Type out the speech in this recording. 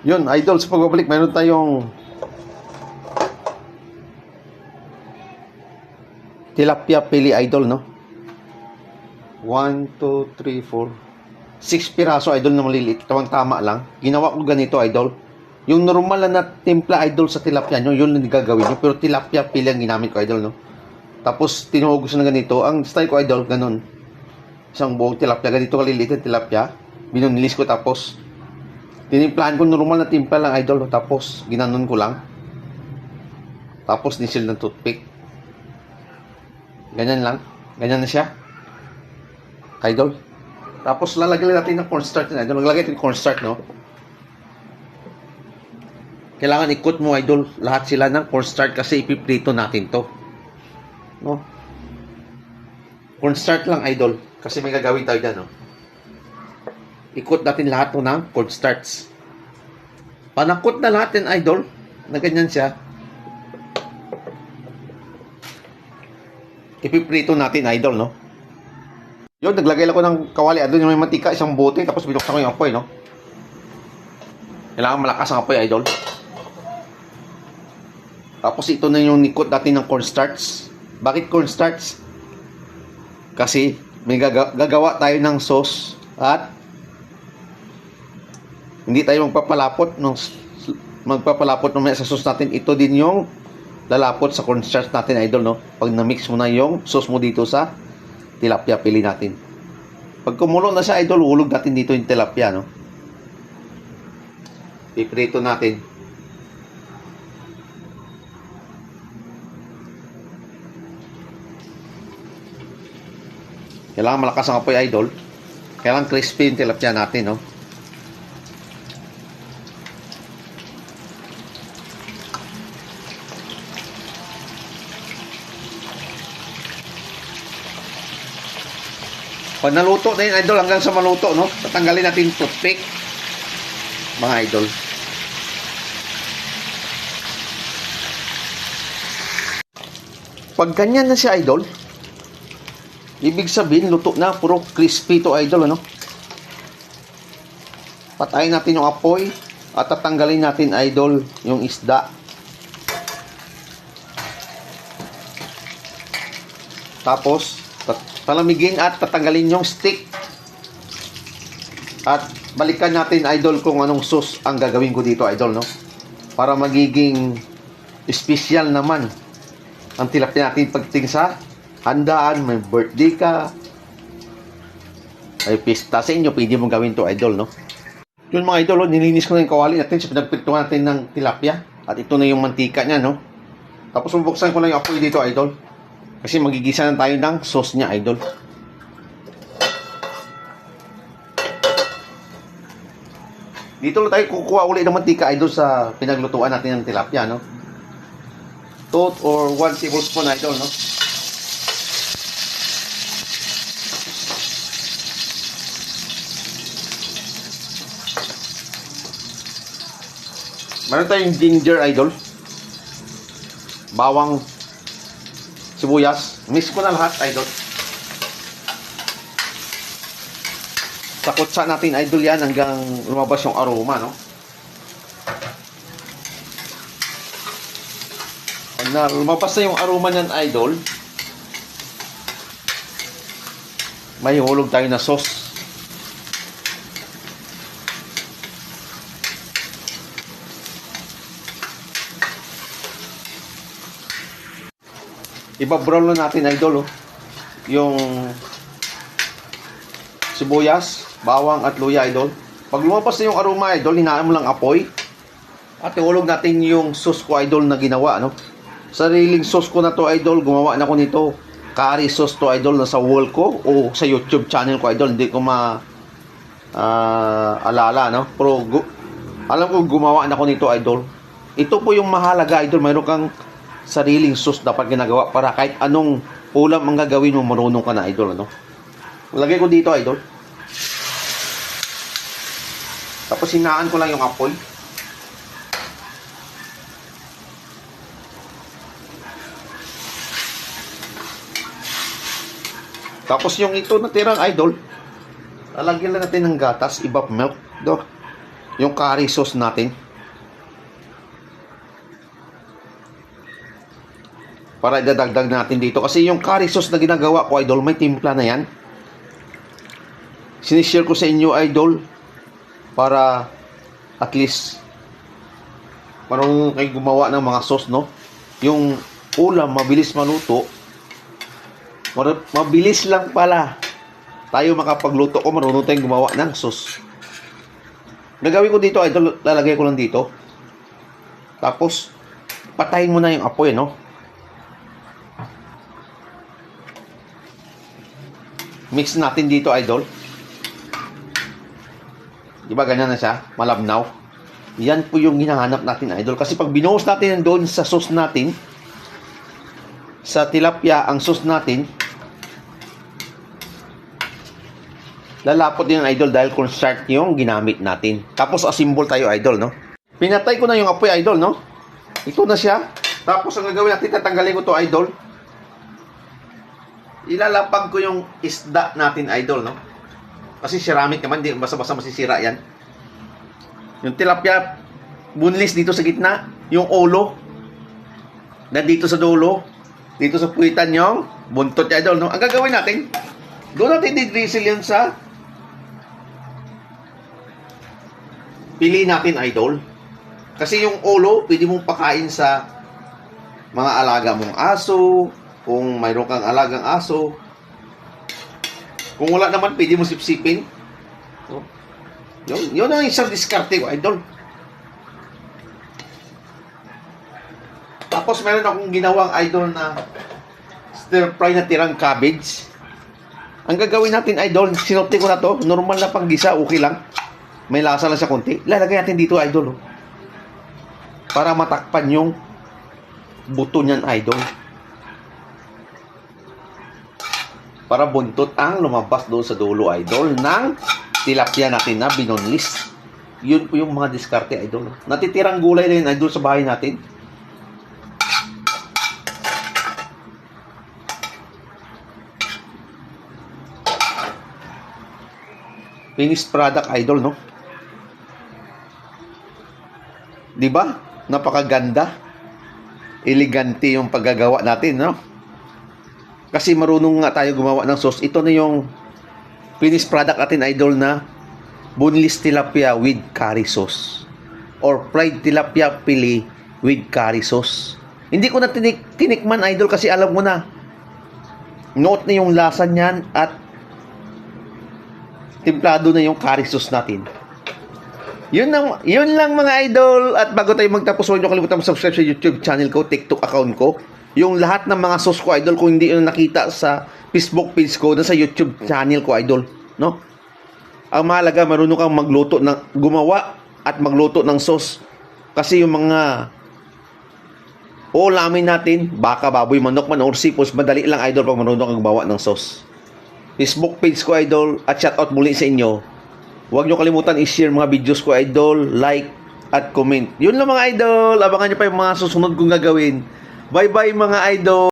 Yun, idol, sa pagbabalik, mayroon tayong tilapia pili, idol, no? 1, 2, 3, 4 6 piraso, idol, na maliliit. Tama lang. Ginawa ko ganito, idol. Yung normal na timpla, idol, sa tilapia nyo, yun ang gagawin nyo. Pero tilapia pili ang ginamit ko, idol, no? Tapos, tinuhugos na ganito. Ang style ko, idol, ganun. Isang buong tilapia. Ganito kaliliit na tilapia. Binunilis ko, tapos tinimplahan ko, normal na timpla lang, idol. Tapos, ginanon ko lang. Tapos, nisil ng toothpick. Ganyan lang. Ganyan na siya, idol. Tapos, lalagyan natin ng cornstarch na, idol. Naglagay natin ng cornstarch, no? Kailangan ikot mo, idol, lahat sila ng cornstarch kasi ipiprito natin to, no? Cornstarch lang, idol, kasi may gagawin tayo dyan, no? Ikot natin lahat to ng cornstarch. Panakot na lahat yan, idol, na ganyan siya, ipiprito natin, idol, no? Yun, naglagay lang ko ng kawali, idol, yung may mantika, isang bote, tapos binuksan ko yung apoy, no? Kailangan malakas ang apoy, idol. Tapos ito na yung nikot natin ng cornstarch. Bakit cornstarch? Kasi may gagawa tayo ng sauce at hindi tayo magpapalapot ng sa sauce natin. Ito din yung lalapot sa cornstarch natin, idol, no? Pag na-mix mo na yung sauce mo dito sa tilapia pili natin. Pag kumulo na siya, idol, hulog natin dito yung tilapia, no? Piprito natin. Kailangan malakas ang apoy, idol. Kailangan crispy yung tilapia natin, no? Pag naluto na yun, idol, hanggang sa maluto, no? Tatanggalin natin toothpick, mga idol. Pag ganyan na siya, idol, ibig sabihin, luto na, puro crispy to, idol, ano? Patayin natin yung apoy at tatanggalin natin, idol, yung isda. Tapos, palamigin at tatanggalin yung stick. At balikan natin, idol, kung anong sauce ang gagawin ko dito, idol, no? Para magiging special naman ang tilapia natin pagdating sa handaan, may birthday ka, may pista sa inyo, pwede mong gawin to, idol, no? Yun, mga idol, nilinis ko na yung kawali natin sa pinagpirtuhan natin ng tilapia. At ito na yung mantika niya, no? Tapos bubuksan ko lang yung apoy dito, idol, kasi magigisa na tayo ng sauce niya, idol. Dito lang tayo kukuha ulit ng mantika, idol, sa pinaglutuan natin ng tilapia, no? 2 or 1 tablespoon, idol, no? Meron tayong ginger, idol, bawang, sibuyas. Mix ko na lahat, idol. Sakotsa natin, idol, yan hanggang lumabas yung aroma, no? Pag na lumabas na yung aroma niyan, idol, may hulog tayo na sauce. Iba-brown na natin, idol, oh, yung sibuyas, bawang at luya, idol. Pag lumabas na yung aroma, idol, hinaan mo lang apoy at ihulog natin yung sauce ko, idol, na ginawa, no? Sariling sauce ko na to, idol. Gumawa na ko nito. Curry sauce to, idol, na sa wall ko o sa YouTube channel ko, idol. Hindi ko alala, no? Pero alam ko gumawa na ko nito, idol. Ito po yung mahalaga, idol. Mayroon kang sariling sauce dapat ginagawa para kahit anong ulam ang gagawin mo, marunong ka na, idol, ano? Lagay ko dito, idol. Tapos hinaan ko lang yung apoy. Tapos yung ito na tirang, idol, lalagyan lang natin ng gatas, ibap milk. yung curry sauce natin. Para idadagdag natin dito. Kasi yung curry sauce na ginagawa ko, idol, may timpla na yan. Sinishare ko sa inyo, idol, para at least marunong kayo gumawa ng mga sauce, no? Yung ulam, mabilis maluto. Mabilis lang pala tayo makapagluto ko, marunong tayong gumawa ng sauce. Nagawin ko dito, idol, lalagay ko lang dito. Tapos, patayin mo na yung apoy, no? Mix natin dito, idol. Diba ganyan na siya? Malabnaw. Yan po yung hinahanap natin, idol. Kasi pag binuhos natin doon sa sauce natin, sa tilapia, ang sauce natin, lalapot din ang idol dahil cornstarch yung ginamit natin. Tapos asimbol tayo, idol, no? Pinatay ko na yung apoy, idol, no? Ito na siya. Tapos ang gagawin natin, tatanggalin ko to, idol. Ilalapag ko yung isda natin, idol, no? Kasi ceramic naman, di basta-basta masisira yan. Yung tilapia, boneless dito sa gitna. Yung ulo, na dito sa dulo. Dito sa puwitan yung buntot, idol, no? Ang gagawin natin, doon natin didrizzle yun sa pili natin, idol. Kasi yung ulo, pwede mong pakain sa mga alaga mong aso, kung mayroon kang alagang aso. Kung wala naman, pwede mo sipsipin. So, yun ang isang diskarte ko, idol. Tapos meron akong ginawang, idol, na stir fry na tirang cabbage. Ang gagawin natin, idol, sinopti ko na to. Normal na panggisa, okay lang. May lasa lang sa konti. Lalagay natin dito, idol, para matakpan yung buto niyan, idol. Para buntot ang lumabas doon sa dulo, idol, ng tilapia natin na binoneless. Yun po yung mga diskarte, idol. Natitirang gulay na yun, idol, sa bahay natin. Finished product, idol, no? Diba? Napakaganda. Elegante yung paggagawa natin, no? Kasi marunong nga tayo gumawa ng sauce. Ito na yung finished product natin, idol, na boneless tilapia with curry sauce. Or fried tilapia pili with curry sauce. Hindi ko na tinikman, idol, kasi alam mo na. Note na yung lasa niyan at timplado na yung curry sauce natin. Yun lang mga idol. At bago tayo magtapos, huwag nyo kalimutan mag-subscribe sa YouTube channel ko, TikTok account ko. Yung lahat ng mga sauce ko, idol, kung hindi nyo nakita sa Facebook page ko, na sa YouTube channel ko, idol, no? Ang mahalaga, marunong kang magluto ng, gumawa at magluto ng sauce. Kasi yung mga ulamin natin, baka, baboy, manok man, or sipos, madali lang, idol, pag marunong kang gumawa ng sauce. Facebook page ko, idol, at shoutout muli sa inyo. Huwag nyo kalimutan i-share mga videos ko, idol, like, at comment. Yun lang mga idol. Abangan nyo pa yung mga susunod kong gagawin. Bye-bye mga idol.